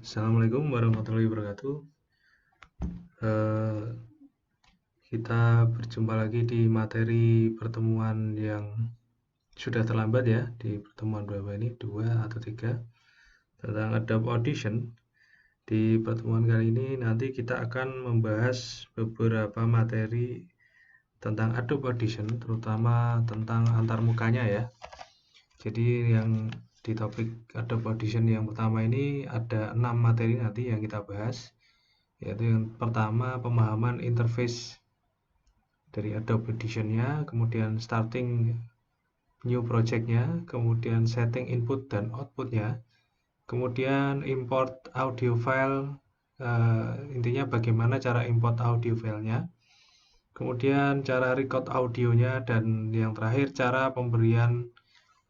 Assalamualaikum warahmatullahi wabarakatuh. Eh, kita berjumpa lagi di materi pertemuan yang sudah terlambat ya, di pertemuan berapa ini, 2 atau 3, tentang Adobe Audition. Di pertemuan kali ini nanti kita akan membahas beberapa materi tentang Adobe Audition, terutama tentang antarmukanya ya. Jadi yang di topik Adobe Audition yang pertama ini ada 6 materi nanti yang kita bahas, yaitu yang pertama pemahaman interface dari Adobe Audition-nya, kemudian starting new project-nya, kemudian setting input dan output-nya, kemudian import audio file, intinya bagaimana cara import audio file-nya, kemudian cara record audionya, dan yang terakhir cara pemberian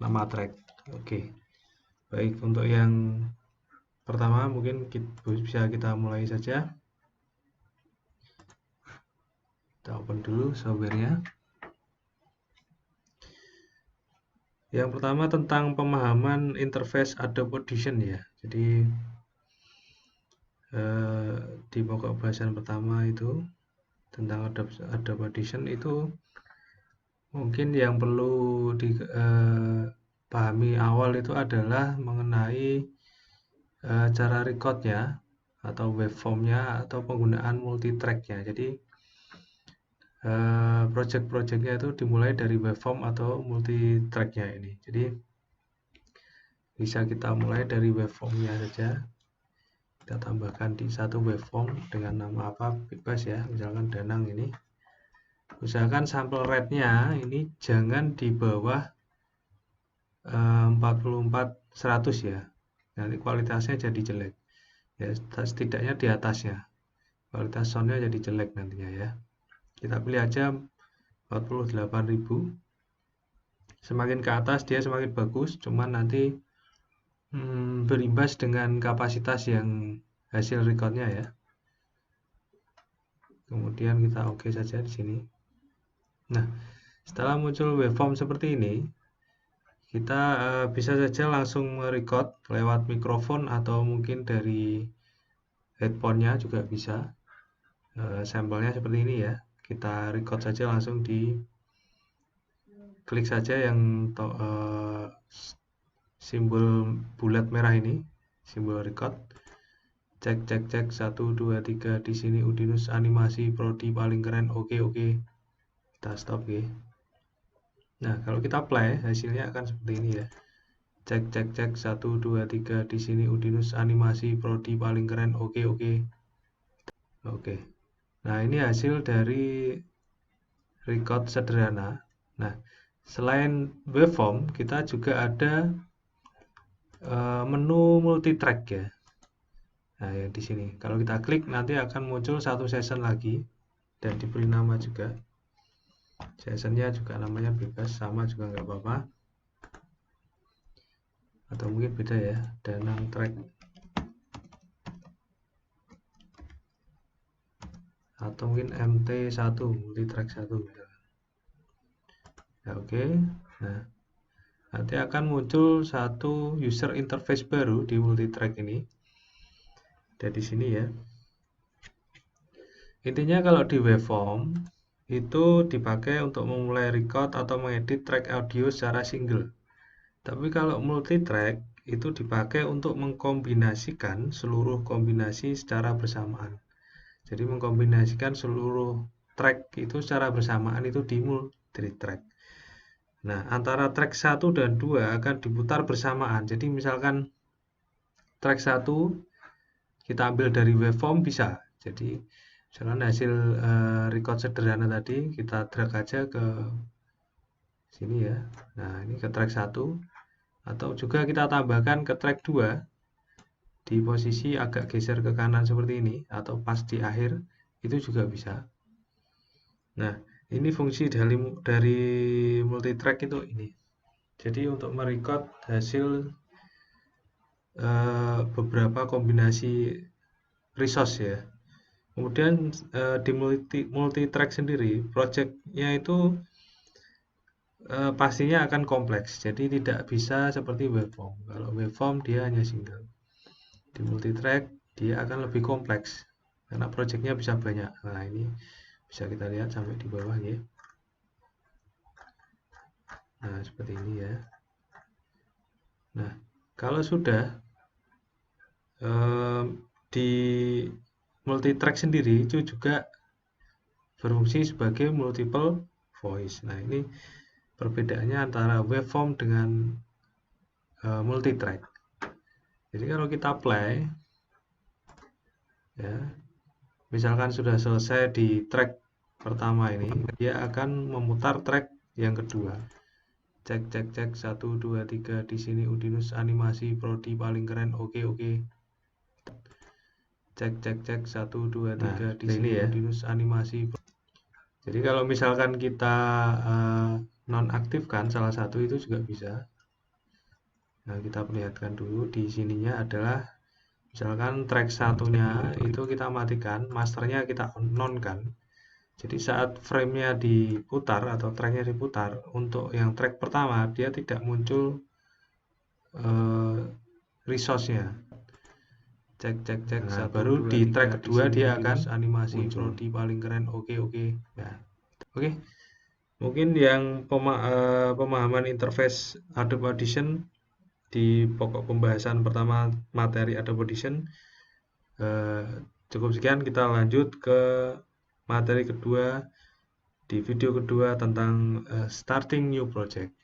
nama track. Oke, baik, untuk yang pertama mungkin bisa kita mulai saja. Kita open dulu software-nya. Yang pertama tentang pemahaman interface Adobe Audition ya. Jadi di pokok bahasan pertama itu tentang Adobe Audition itu mungkin yang perlu dipahami awal itu adalah mengenai cara recordnya atau waveformnya atau penggunaan multitracknya. Jadi project-projectnya itu dimulai dari waveform atau multitracknya ini. Jadi bisa kita mulai dari waveformnya saja. Kita tambahkan di satu waveform dengan nama apa bebas ya, misalkan Danang ini. Usahakan sample rate-nya ini jangan di bawah 44/100 ya. Nanti kualitasnya jadi jelek. Ya, setidaknya di atasnya. Kualitas soundnya jadi jelek nantinya ya. Kita pilih aja 48.000. Semakin ke atas dia semakin bagus, cuman nanti berimbas dengan kapasitas yang hasil recordnya ya. Kemudian kita oke saja di sini. Nah, setelah muncul waveform seperti ini, kita bisa saja langsung merecord lewat mikrofon atau mungkin dari headphone-nya juga bisa. Sampelnya seperti ini ya. Kita record saja langsung di klik saja yang simbol bulat merah ini, simbol record. Cek 1 2 3 di sini Udinus animasi prodi paling keren. Oke. Kita stop ya. Nah, kalau kita play hasilnya akan seperti ini ya. Cek 1 2 3 di sini Udinus animasi prodi paling keren. Oke. Nah, ini hasil dari record sederhana. Nah, selain waveform kita juga ada menu multitrack ya. Nah, ya di sini. Kalau kita klik nanti akan muncul satu session lagi dan diberi nama juga. Sessionnya juga namanya bebas, sama juga nggak apa-apa. Atau mungkin beda ya, Danang track. Atau mungkin MT1, multitrack 1 misalkan. Ya, oke. Nah, nanti akan muncul satu user interface baru di multitrack ini. Ada di sini ya. Intinya kalau di waveform itu dipakai untuk memulai record atau mengedit track audio secara single. Tapi kalau multitrack itu dipakai untuk mengkombinasikan seluruh kombinasi secara bersamaan. Jadi mengkombinasikan seluruh track itu secara bersamaan itu di multitrack. Nah, antara track 1 dan 2 akan diputar bersamaan. Jadi misalkan track 1 kita ambil dari waveform bisa. Jadi misalkan hasil record sederhana tadi kita drag aja ke sini ya. Nah, ini ke track 1 atau juga kita tambahkan ke track 2 di posisi agak geser ke kanan seperti ini atau pas di akhir itu juga bisa. Nah, ini fungsi dari multitrack itu ini. Jadi untuk merecord hasil beberapa kombinasi resource ya. Kemudian di multitrack sendiri, projectnya itu pastinya akan kompleks. Jadi tidak bisa seperti waveform. Kalau waveform dia hanya single. Di multitrack dia akan lebih kompleks karena projectnya bisa banyak. Nah, ini bisa kita lihat sampai di bawah ya. Nah, seperti ini ya. Nah, kalau sudah di multitrack sendiri itu juga berfungsi sebagai multiple voice. Nah, ini perbedaannya antara waveform dengan multitrack. Jadi kalau kita play ya, misalkan sudah selesai di track pertama ini, dia akan memutar track yang kedua. Cek 1 2 3 di sini Udinus animasi prodi paling keren. Oke. Cek 1 2 3 di sini ya. Udinus animasi. Jadi kalau misalkan kita nonaktifkan salah satu itu juga bisa. Nah, kita perlihatkan dulu di sininya adalah misalkan track satunya itu kita matikan, masternya kita nonkan. Jadi saat frame-nya diputar atau tracknya diputar, untuk yang track pertama dia tidak muncul resource-nya. Cek nah, baru di track kedua dia akan animasi prodi paling keren. Oke. Ya. Oke. Mungkin yang pemahaman interface Adobe Audition di pokok pembahasan pertama materi Adobe Audition cukup sekian. Kita lanjut ke materi kedua di video kedua tentang starting new project.